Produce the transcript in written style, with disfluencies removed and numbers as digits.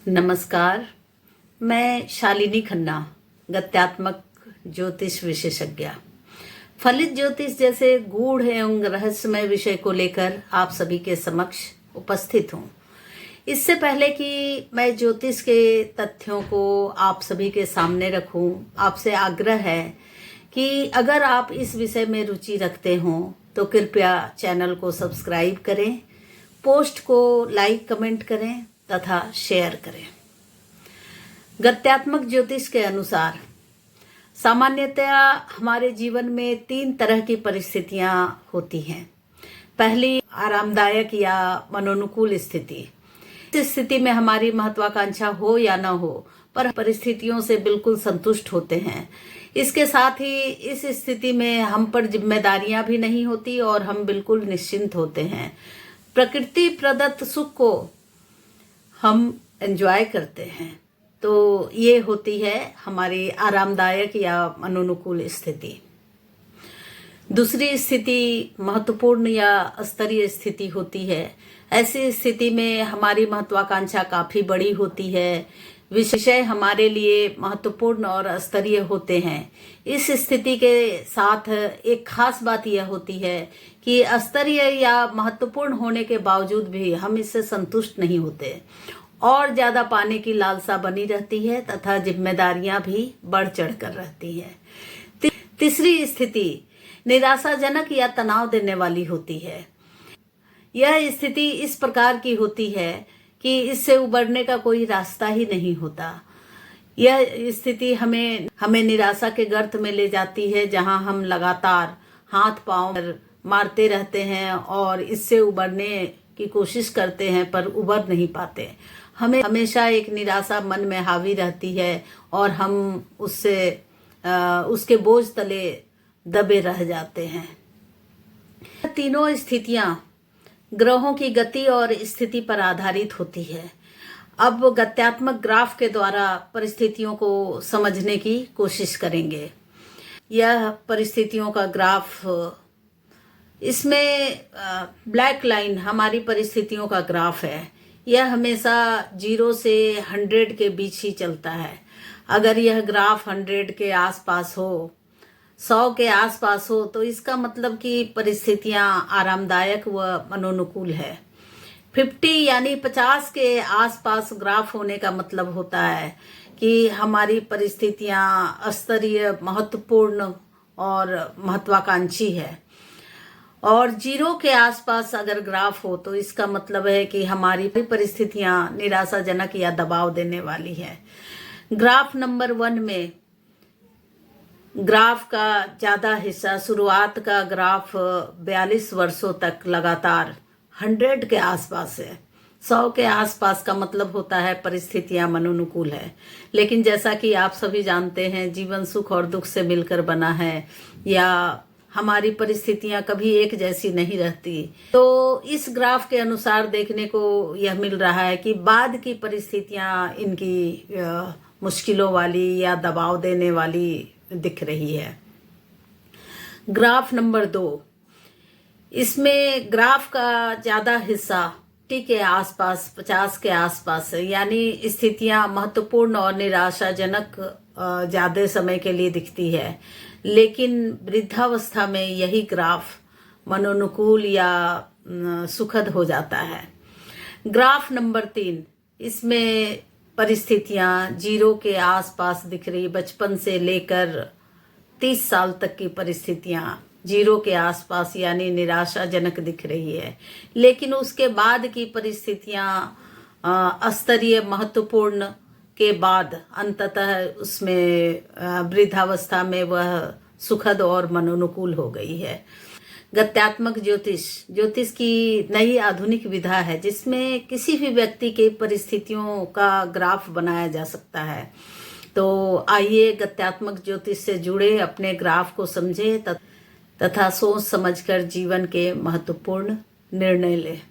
नमस्कार, मैं शालिनी खन्ना, गत्यात्मक ज्योतिष विशेषज्ञ। फलित ज्योतिष जैसे गूढ़ एवं रहस्यमय विषय को लेकर आप सभी के समक्ष उपस्थित हूँ। इससे पहले कि मैं ज्योतिष के तथ्यों को आप सभी के सामने रखूं, आपसे आग्रह है कि अगर आप इस विषय में रुचि रखते हों तो कृपया चैनल को सब्सक्राइब करें, पोस्ट को लाइक कमेंट करें तथा शेयर करें। गत्यात्मक ज्योतिष के अनुसार सामान्यतया हमारे जीवन में 3 तरह की परिस्थितियां होती हैं। पहली, आरामदायक या मनोनुकूल स्थिति। इस स्थिति में हमारी महत्वाकांक्षा हो या न हो, पर परिस्थितियों से बिल्कुल संतुष्ट होते हैं। इसके साथ ही इस स्थिति में हम पर जिम्मेदारियां भी नहीं होती और हम बिल्कुल निश्चिंत होते हैं। प्रकृति प्रदत्त सुख को हम एंजॉय करते हैं। तो ये होती है हमारी आरामदायक या मनोनुकूल स्थिति। दूसरी स्थिति महत्वपूर्ण या स्तरीय स्थिति होती है। ऐसी स्थिति में हमारी महत्वाकांक्षा काफी बड़ी होती है, विषय हमारे लिए महत्वपूर्ण और स्तरीय होते हैं। इस स्थिति के साथ एक खास बात यह होती है कि स्तरीय या महत्वपूर्ण होने के बावजूद भी हम इससे संतुष्ट नहीं होते और ज्यादा पाने की लालसा बनी रहती है तथा जिम्मेदारियां भी बढ़ चढ़ कर रहती हैं। तीसरी स्थिति निराशाजनक या तनाव देने वाली होती है। यह स्थिति इस प्रकार की होती है कि इससे उबरने का कोई रास्ता ही नहीं होता। यह स्थिति हमें निराशा के गर्त में ले जाती है, जहां हम लगातार हाथ पांव मारते रहते हैं और इससे उबरने की कोशिश करते हैं पर उबर नहीं पाते। हमें हमेशा एक निराशा मन में हावी रहती है और हम उसके बोझ तले दबे रह जाते हैं। तीनों स्थितियां ग्रहों की गति और स्थिति पर आधारित होती है। अब गत्यात्मक ग्राफ के द्वारा परिस्थितियों को समझने की कोशिश करेंगे। यह परिस्थितियों का ग्राफ, इसमें ब्लैक लाइन हमारी परिस्थितियों का ग्राफ है। यह हमेशा 0 से 100 के बीच ही चलता है। अगर यह ग्राफ 100 के आसपास हो, 100 के आसपास हो, तो इसका मतलब कि परिस्थितियां आरामदायक व मनोनुकूल है। 50 यानी 50 के आसपास ग्राफ होने का मतलब होता है कि हमारी परिस्थितियां स्तरीय, महत्वपूर्ण और महत्वाकांक्षी है। और 0 के आसपास अगर ग्राफ हो तो इसका मतलब है कि हमारी परिस्थितियां निराशाजनक या दबाव देने वाली है। ग्राफ नंबर 1 में ग्राफ का ज्यादा हिस्सा, शुरुआत का ग्राफ 42 वर्षों तक लगातार 100 के आसपास है। 100 के आसपास का मतलब होता है परिस्थितियां मनोनुकूल है। लेकिन जैसा कि आप सभी जानते हैं, जीवन सुख और दुख से मिलकर बना है, या हमारी परिस्थितियां कभी एक जैसी नहीं रहती। तो इस ग्राफ के अनुसार देखने को यह मिल रहा है कि बाद की परिस्थितियां इनकी मुश्किलों वाली या दबाव देने वाली दिख रही है। ग्राफ नंबर 2, इसमें ग्राफ का ज्यादा हिस्सा 50 के आसपास, 50 के आसपास है, यानी स्थितियां महत्वपूर्ण और निराशाजनक ज्यादा समय के लिए दिखती है। लेकिन वृद्धावस्था में यही ग्राफ मनोनुकूल या सुखद हो जाता है। ग्राफ नंबर 3, इसमें परिस्थितियां 0 के आसपास दिख रही। बचपन से लेकर 30 साल तक की परिस्थितियां 0 के आसपास यानी निराशाजनक दिख रही है। लेकिन उसके बाद की परिस्थितियां स्तरीय, महत्वपूर्ण के बाद अंततः उसमें वृद्धावस्था में वह सुखद और मनोनुकूल हो गई है। गत्यात्मक ज्योतिष की नई आधुनिक विधा है जिसमें किसी भी व्यक्ति के परिस्थितियों का ग्राफ बनाया जा सकता है। तो आइए गत्यात्मक ज्योतिष से जुड़े अपने ग्राफ को समझें तथा सोच समझकर जीवन के महत्वपूर्ण निर्णय लें।